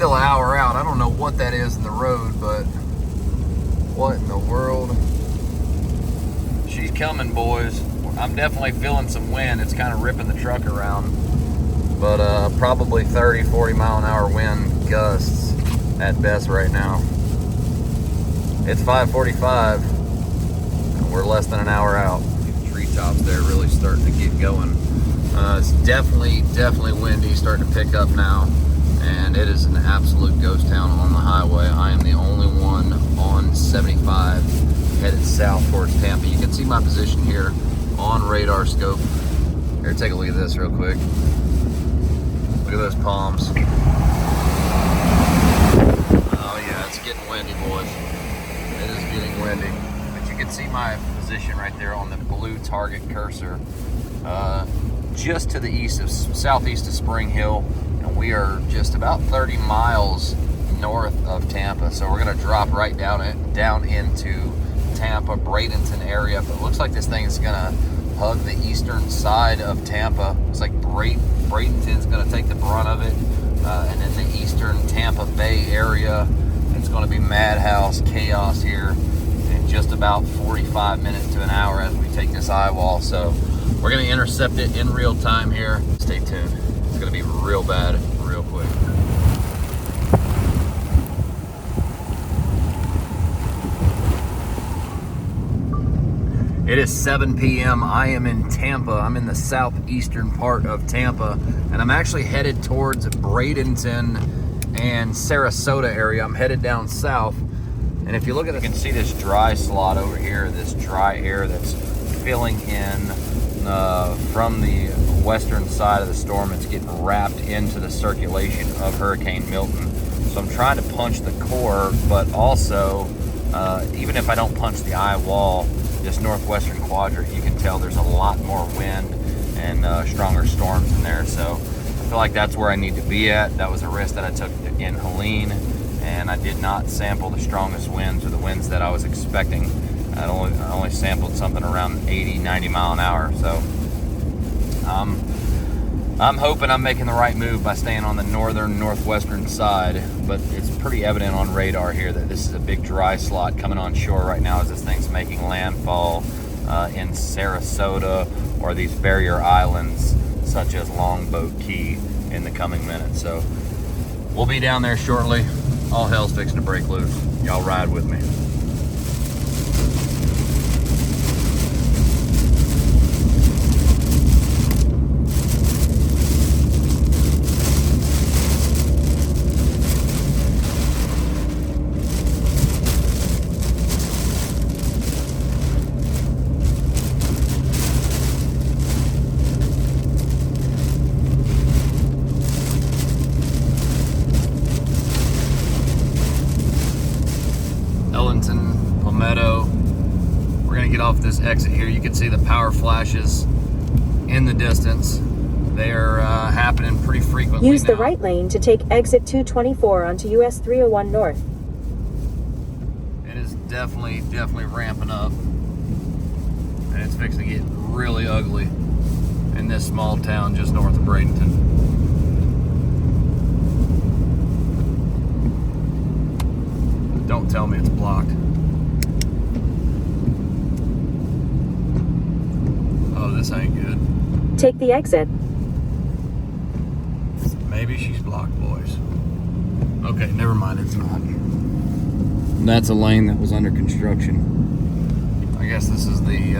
still an hour out. I don't know what that is in the road, but what in the world? She's coming, boys. I'm definitely feeling some wind. It's kind of ripping the truck around, but probably 30, 40 mile an hour wind gusts at best right now. It's 5:45 and we're less than an hour out. The treetops there really starting to get going. It's definitely windy, starting to pick up now, and it is an absolute ghost town on the highway. I am the only one on 75 headed south towards Tampa. You can see my position here on radar scope. Here, take a look at this real quick. Look at those palms. Oh yeah, it's getting windy, boys. It is getting windy. But you can see my position right there on the blue target cursor. Just to the east of, southeast of Spring Hill, and we are just about 30 miles north of Tampa. So we're gonna drop right down into Tampa, Bradenton area. But it looks like this thing is gonna hug the eastern side of Tampa. It's like Bradenton's gonna take the brunt of it, and then the eastern Tampa Bay area, it's gonna be madhouse chaos here in just about 45 minutes to an hour as we take this eye wall. So we're gonna intercept it in real time here. Stay tuned. It's gonna be real bad, real quick. It is 7 p.m. I am in Tampa. I'm in the southeastern part of Tampa, and I'm actually headed towards Bradenton and Sarasota area. I'm headed down south, and if you look at it, you can see this dry slot over here, this dry air that's filling in from the western side of the storm. It's getting wrapped into the circulation of Hurricane Milton. So I'm trying to punch the core, but also, even if I don't punch the eye wall, this northwestern quadrant, you can tell there's a lot more wind and stronger storms in there. So I feel like that's where I need to be at. That was a risk that I took in Helene, and I did not sample the strongest winds or the winds that I was expecting. I only sampled something around 80, 90 mile an hour. So I'm hoping I'm making the right move by staying on the northwestern side, but it's pretty evident on radar here that this is a big dry slot coming on shore right now as this thing's making landfall in Sarasota or these barrier islands such as Longboat Key in the coming minutes. So we'll be down there shortly. All hell's fixing to break loose. Y'all ride with me. We're gonna get off this exit here. You can see the power flashes in the distance. They are happening pretty frequently. Use the right lane to take exit 224 onto US 301 North. It is definitely ramping up, and it's fixing to get really ugly in this small town just north of Bradenton. Don't tell me it's blocked. Oh, this ain't good. Take the exit. Maybe she's blocked, boys. Okay, never mind, it's not. That's a lane that was under construction. I guess this is the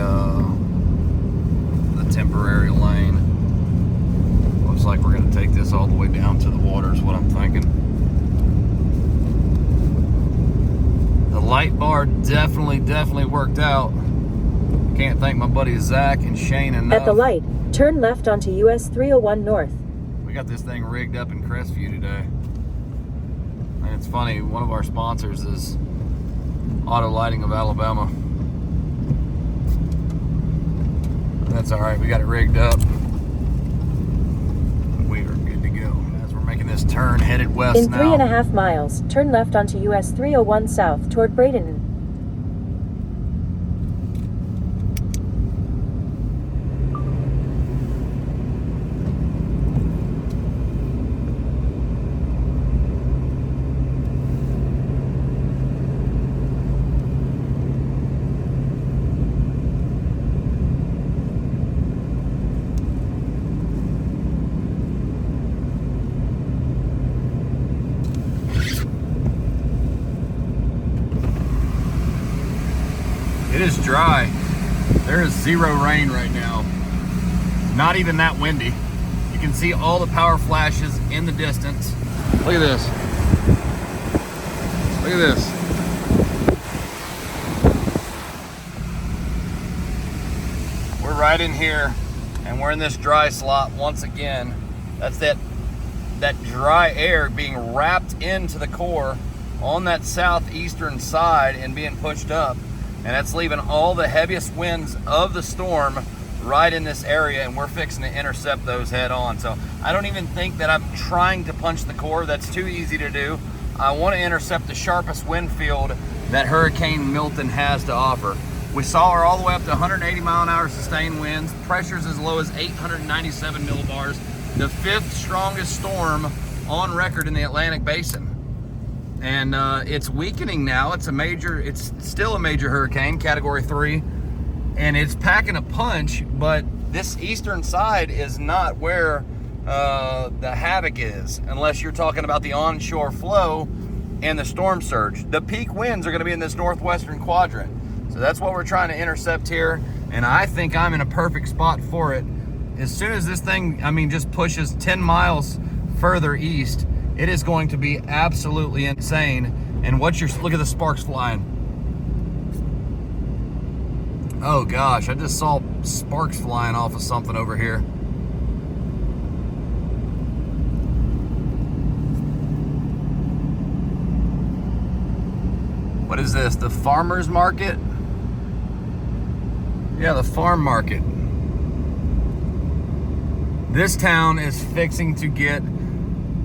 temporary lane. Looks like we're gonna take this all the way down to the water is what I'm thinking. The light bar definitely worked out. Can't thank my buddies Zach and Shane enough. At the light, turn left onto US 301 North. We got this thing rigged up in Crestview today. And it's funny, one of our sponsors is Auto Lighting of Alabama. That's all right, we got it rigged up. We are good to go. As we're making this turn, headed west In now. 3.5 miles, turn left onto US 301 South toward Bradenton. is dry. There is zero rain right now. Not even that windy. You can see all the power flashes in the distance. Look at this. Look at this. We're right in here, and we're in this dry slot once again. That's that dry air being wrapped into the core on that southeastern side and being pushed up. And that's leaving all the heaviest winds of the storm right in this area, and we're fixing to intercept those head on. So I don't even think that I'm trying to punch the core. That's too easy to do. I want to intercept the sharpest wind field that Hurricane Milton has to offer. We saw her all the way up to 180 mile an hour sustained winds, pressures as low as 897 millibars, the 5th strongest storm on record in the Atlantic Basin. And it's weakening now. It's still a major hurricane, category 3, and it's packing a punch, but this eastern side is not where the havoc is, unless you're talking about the onshore flow and the storm surge. The peak winds are going to be in this northwestern quadrant. So that's what we're trying to intercept here, and I think I'm in a perfect spot for it. As soon as this thing, just pushes 10 miles further east, it is going to be absolutely insane. And look at the sparks flying. Oh gosh, I just saw sparks flying off of something over here. What is this, the farmer's market? Yeah, the farm market. This town is fixing to get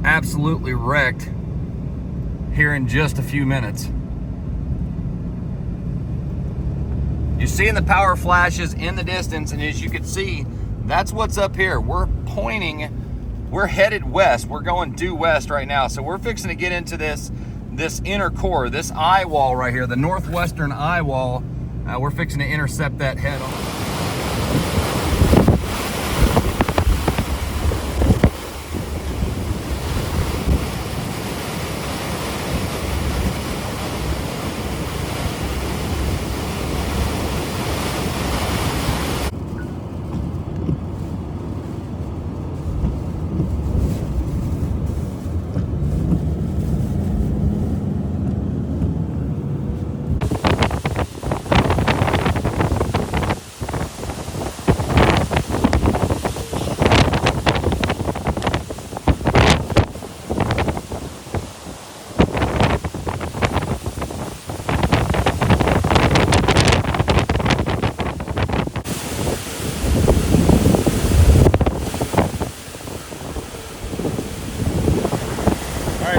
absolutely wrecked here in just a few minutes. You're seeing the power flashes in the distance, and as you can see, that's what's up here. We're headed west. We're going due west right now. So we're fixing to get into this inner core, this eye wall right here, the northwestern eye wall. We're fixing to intercept that head on.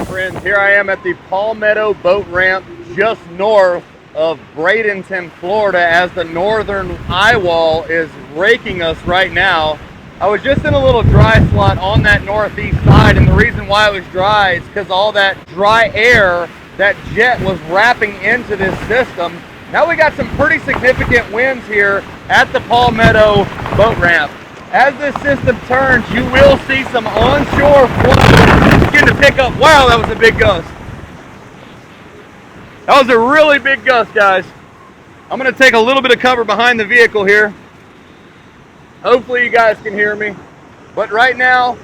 Friends, here I am at the Palmetto boat ramp just north of Bradenton, Florida, as the northern eye wall is raking us right now. I was just in a little dry slot on that northeast side, and the reason why it was dry is because all that dry air, that jet was wrapping into this system. Now we got some pretty significant winds here at the Palmetto boat ramp. As this system turns, you will see some onshore flow begin to pick up. Wow, that was a big gust. That was a really big gust, guys. I'm going to take a little bit of cover behind the vehicle here. Hopefully you guys can hear me. But right now,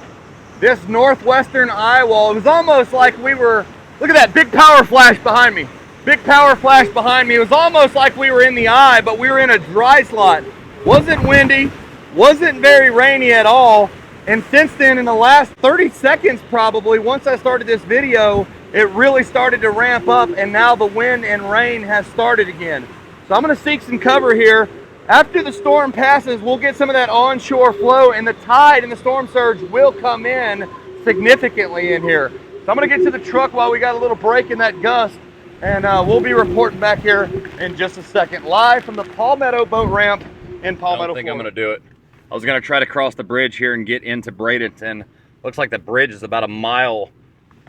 this northwestern eye wall, it was almost like we were, look at that big power flash behind me. Big power flash behind me. It was almost like we were in the eye, but we were in a dry slot. Wasn't windy. Wasn't very rainy at all, and since then, in the last 30 seconds probably, once I started this video, it really started to ramp up, and now the wind and rain has started again. So I'm going to seek some cover here. After the storm passes, we'll get some of that onshore flow, and the tide and the storm surge will come in significantly in here. So I'm going to get to the truck while we got a little break in that gust, and we'll be reporting back here in just a second, live from the Palmetto boat ramp in Palmetto, Florida. I don't think I'm going to do it. I was going to try to cross the bridge here and get into Bradenton. Looks like the bridge is about a mile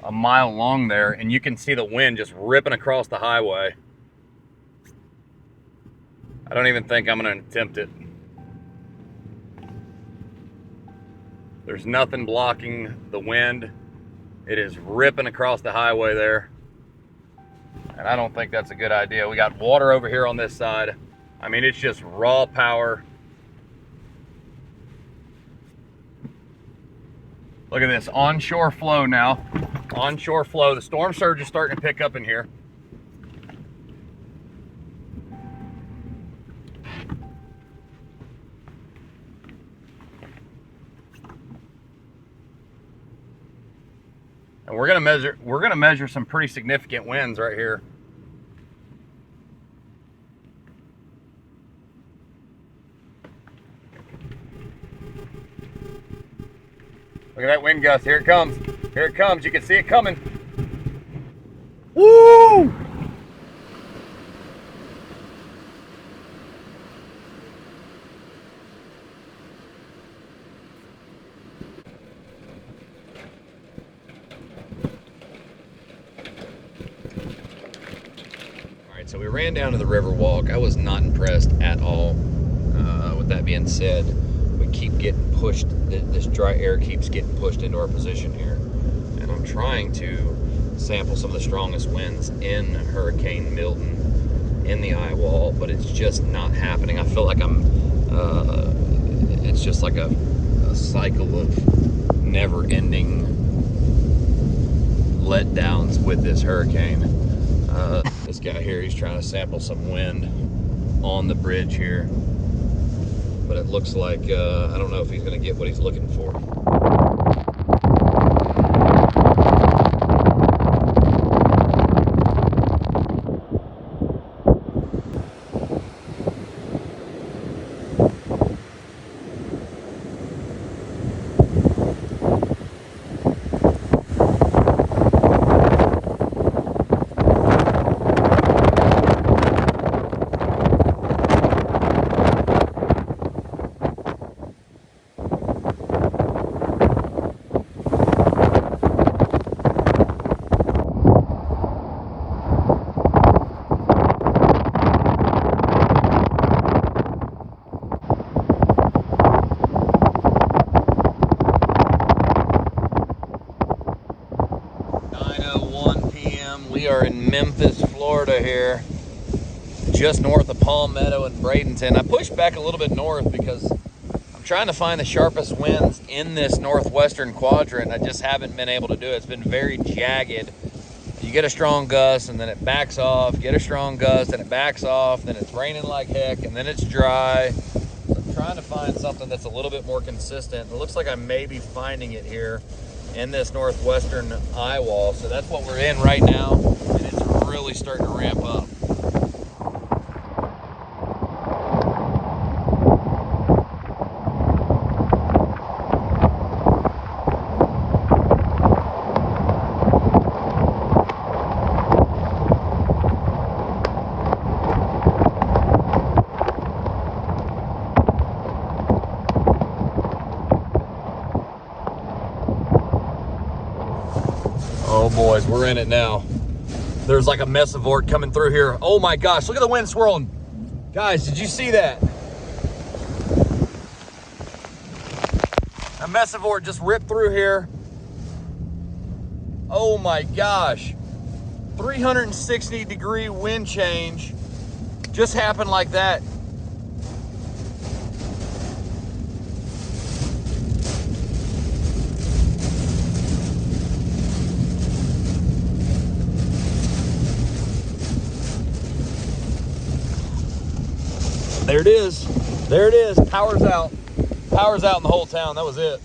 long there, and you can see the wind just ripping across the highway. I don't even think I'm going to attempt it. There's nothing blocking the wind. It is ripping across the highway there, and I don't think that's a good idea. We got water over here on this side. I mean, it's just raw power. Look at this onshore flow now. Onshore flow. The storm surge is starting to pick up in here. And we're gonna measure some pretty significant winds right here. Look at that wind gust. Here it comes. Here it comes. You can see it coming. Woo! Alright, so we ran down to the river walk. I was not impressed at all. With that being said, we keep getting pushed. This dry air keeps getting pushed into our position here. And I'm trying to sample some of the strongest winds in Hurricane Milton in the eye wall, but it's just not happening. I feel like it's just like a cycle of never-ending letdowns with this hurricane. This guy here, he's trying to sample some wind on the bridge here, but it looks like I don't know if he's going to get what he's looking for. We are in Memphis, Florida here, just north of Palmetto and Bradenton. I pushed back a little bit north because I'm trying to find the sharpest winds in this northwestern quadrant. I just haven't been able to do it. It's been very jagged. You get a strong gust and then it backs off, get a strong gust and it backs off, then it's raining like heck and then it's dry. So I'm trying to find something that's a little bit more consistent. It looks like I may be finding it here in this northwestern eye wall. So that's what we're in right now, and it's really starting to ramp up. Oh boys, we're in it now. There's like a mesavort coming through here. Oh my gosh, look at the wind swirling. Guys, did you see that? A mesavort just ripped through here. Oh my gosh. 360-degree wind change just happened like that. There it is. There it is. Power's out. Power's out in the whole town. That was it.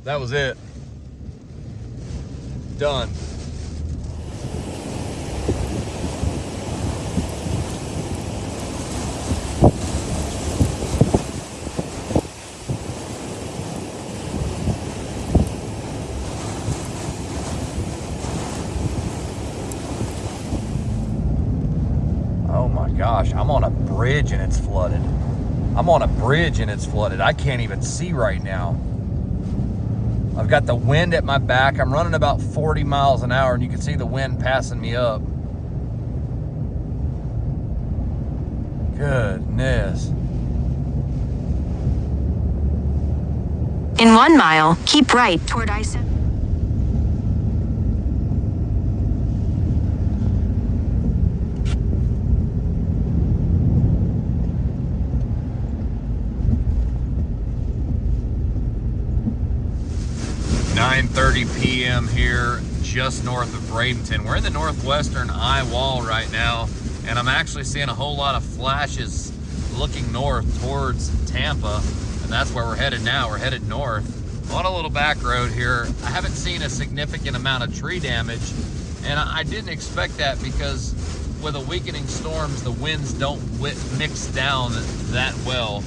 That was it. Done. Oh my gosh, I'm on a bridge and it's flooded. I'm on a bridge and it's flooded. I can't even see right now. I've got the wind at my back. I'm running about 40 miles an hour and you can see the wind passing me up. Goodness. In 1 mile, keep right toward I-7. am here just north of Bradenton. We're in the northwestern eye wall right now, and I'm actually seeing a whole lot of flashes looking north towards Tampa, and that's where we're headed now. We're headed north on a little back road here. I haven't seen a significant amount of tree damage, and I didn't expect that because with a weakening storms, the winds don't mix down that well.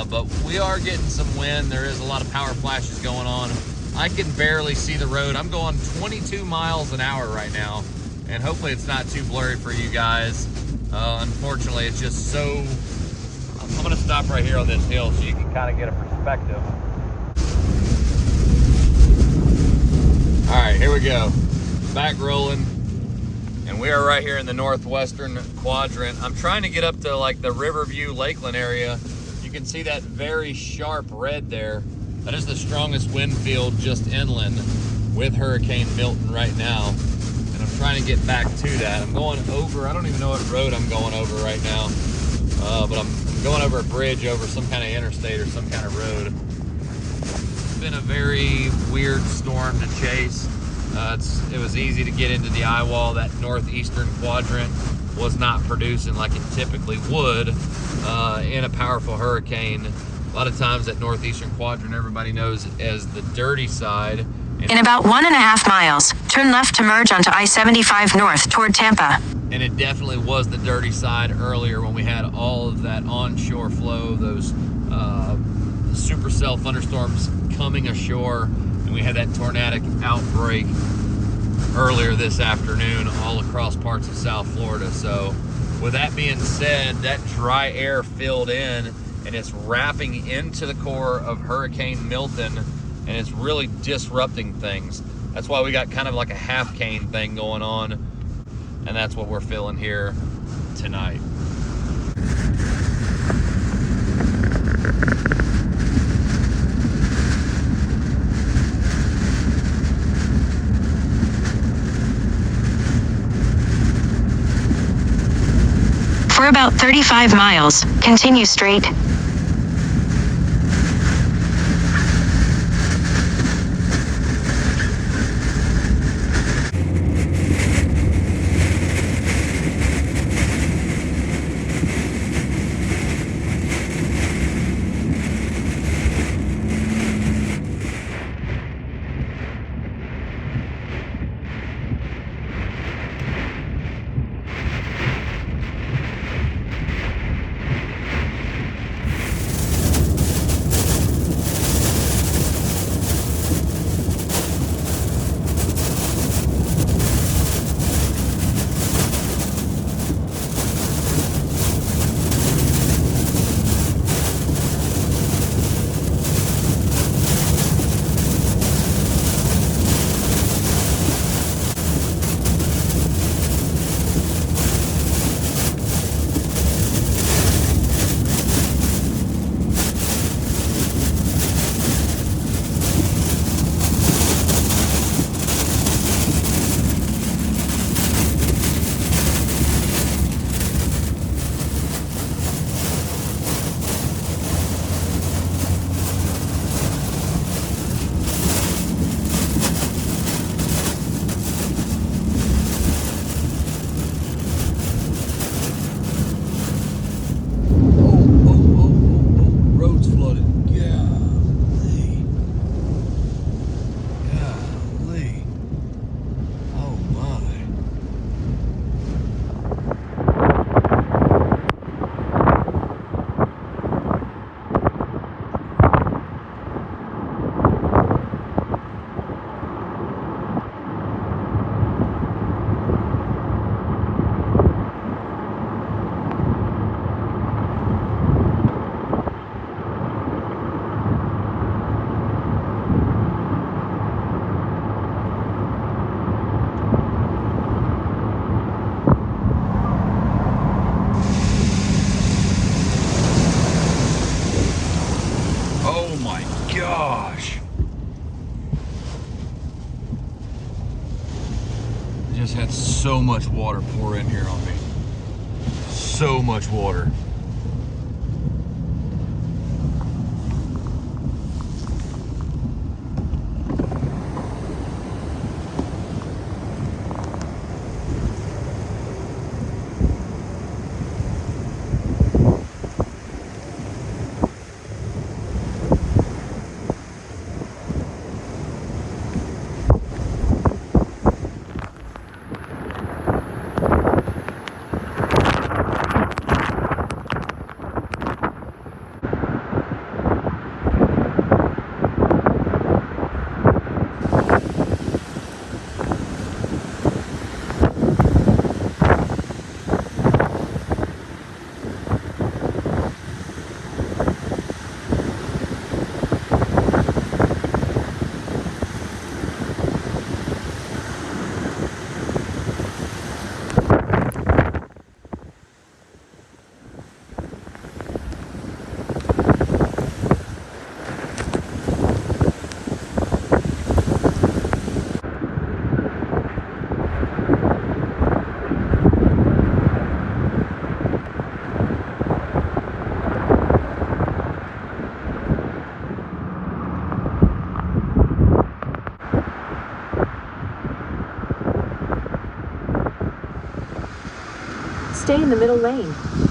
But we are getting some wind. There is a lot of power flashes going on. I can barely see the road. I'm going 22 miles an hour right now, and hopefully it's not too blurry for you guys. Unfortunately, it's just so... I'm gonna stop right here on this hill so you can kind of get a perspective. All right, here we go. Back rolling. And we are right here in the northwestern quadrant. I'm trying to get up to like the Riverview, Lakeland area. You can see that very sharp red there. That is the strongest wind field just inland with Hurricane Milton right now. And I'm trying to get back to that. I'm going over, I don't even know what road I'm going over right now. But I'm going over a bridge over some kind of interstate or some kind of road. It's been a very weird storm to chase. It was easy to get into the eye wall. That northeastern quadrant was not producing like it typically would in a powerful hurricane. A lot of times that northeastern quadrant everybody knows as the dirty side. In about 1.5 miles, turn left to merge onto I-75 north toward Tampa. And it definitely was the dirty side earlier when we had all of that onshore flow, those supercell thunderstorms coming ashore, and we had that tornadic outbreak earlier this afternoon all across parts of South Florida. So with that being said, that dry air filled in and it's wrapping into the core of Hurricane Milton, and it's really disrupting things. That's why we got kind of like a half cane thing going on, and that's what we're feeling here tonight. For about 35 miles, continue straight. Just had so much water pour in here on me. So much water. Stay in the middle lane.